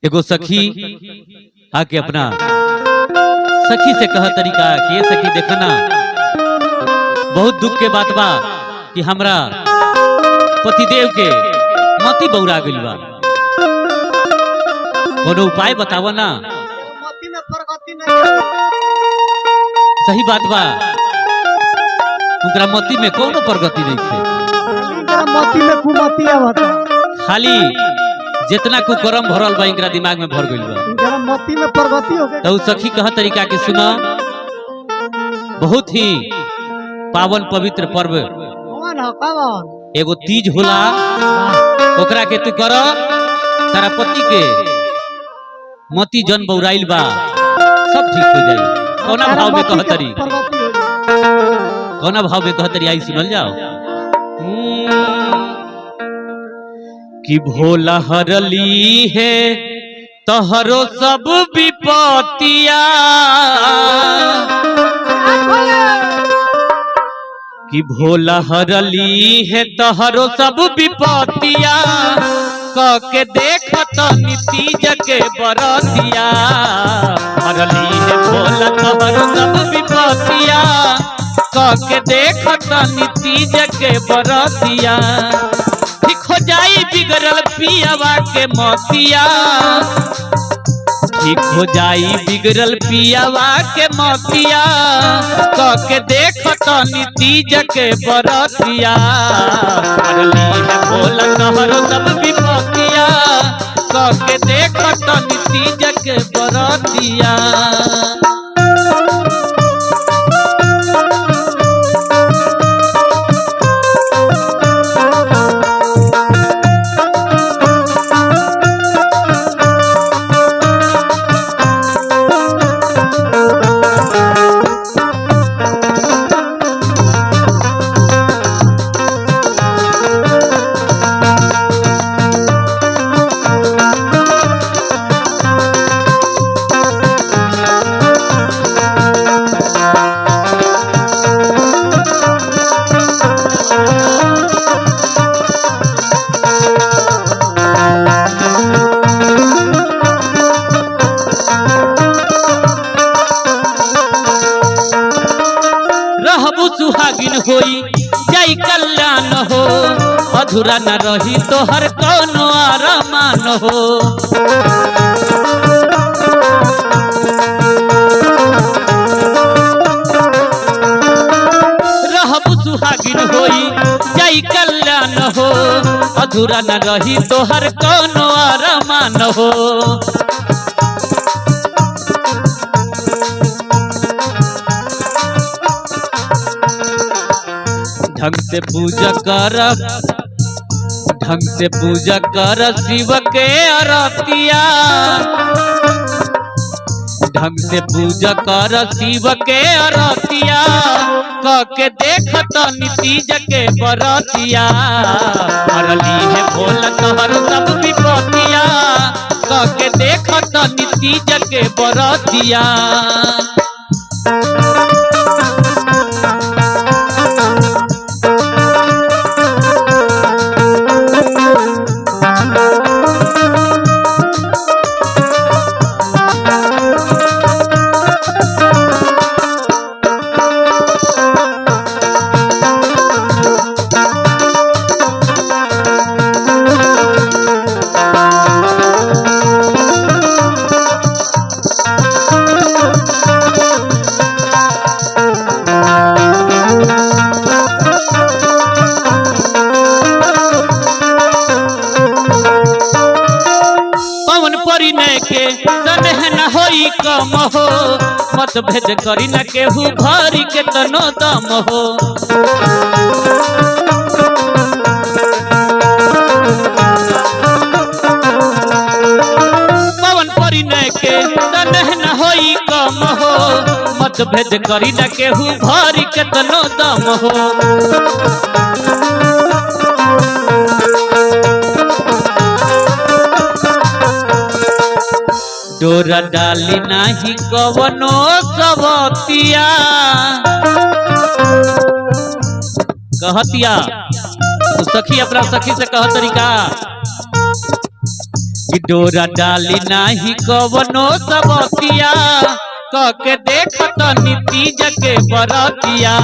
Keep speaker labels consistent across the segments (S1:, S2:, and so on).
S1: एगो सखी आके अपना सखी से कह तरीका कि ये सखी देखना बहुत दुख के बात बा कि हमरा पतिदेव के मती बौरा गइल बा, कोनो उपाय बताव ना। सही बात बा, उनका मती में कोनो प्रगति नहीं थे, खाली जितना कुकर्म भरल बा इनकरा दिमाग में भर गइल बा,
S2: मती में प्रगति हो गई।
S1: तो सखी कह तरीका के सुना। बहुत ही पावन पवित्र पर्व एगो तीज होला, ओकरा के तू कर तारा पति के मती जन बौराइल बा, सब ठीक हो जाई। कौना भाव में कहतरी, कौना भाव में कहतरी आई सुनल जाओ। कि भोला हरली है तहरो सब विपतिया, कि भोला हरली है तहरो सब विपतिया, के देखत नीतीज के बरतिया। हरली है भोला तहरो सब विपतिया, के देखत नीतीज के बरतिया। ठीक हो जाई बिगड़ल पियावा के मतिया, ठीक हो जाई बिगड़ल पियावा के मतिया, के देखत नीतीज के बरतिया। हरली है भोला तहरो सब विपतिया, के देखत नीतीज के बरतिया। रहबू सुहागिन होई जय कल्याण हो, अधूरा न रही तोहर कोनो अरमान हो। रहबू सुहागिन होई जय कल्याण हो, अधूरा न रही तोहर कोनो अरमान हो। ढंग से पूजा कर, ढंग से पूजा कर शिव के आरतिया, ढंग से पूजा कर शिव के आरतिया, के देखत नीतीज के बरतिया। हरली है भोला तहरो सब विपतिया, के देखत नीतीज के बरतिया। परिणय के स्नेह न होई कम हो, मत भेद करी न केहू भारी के तनो दम हो। पवन परिणय के स्नेह न होई कम हो, मत भेद करी न केहू भारी के तनो दम हो। डोरा डाली नाही कवनो सबतिया, कहतिया तो सखी अपना सखी से कह तरीका डोरा डाली नाही कवनो सबतिया कके देख तो नीतीज के बरतिया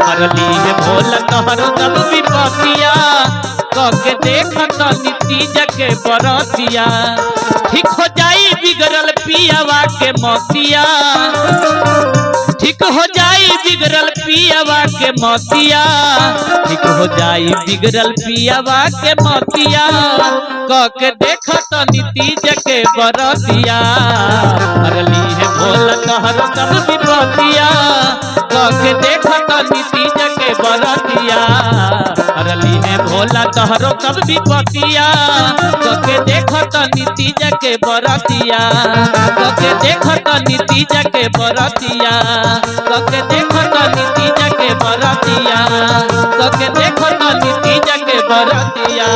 S1: मरली है भोल तोहर सब विपतिया कके देख तो नीतीज के बरतिया ठीक हो जाई बिगड़ल पियावा के मोतिया ठीक हो जाई बिगड़ल पियावा के मोतिया ठीक हो जाई बिगड़ल पियावा के मोतिया कके देख तो नीतीज के बरतिया मरली है भोल तोहर सब विपतिया कके देख तो नीतीज के बरतिया मरली है भोला तोहरो सब विपतिया कके देख तो नीतीज के बरतिया कके देख तो नीतीज के बरतिया कके देख तो नीतीज के बरतिया कके देख तो नीतीज के बरतिया।